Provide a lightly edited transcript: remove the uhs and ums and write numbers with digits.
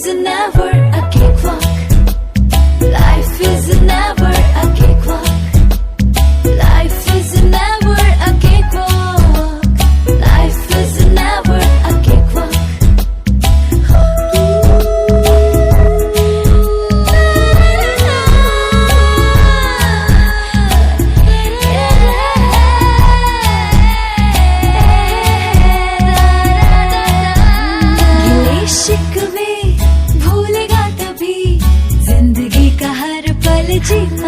is never a cakewalk. Life is never a cakewalk. Life is never a cakewalk. Life is never a cakewalk. गिले शिकवे भूलेगा तभी जिंदगी का हर पल जीना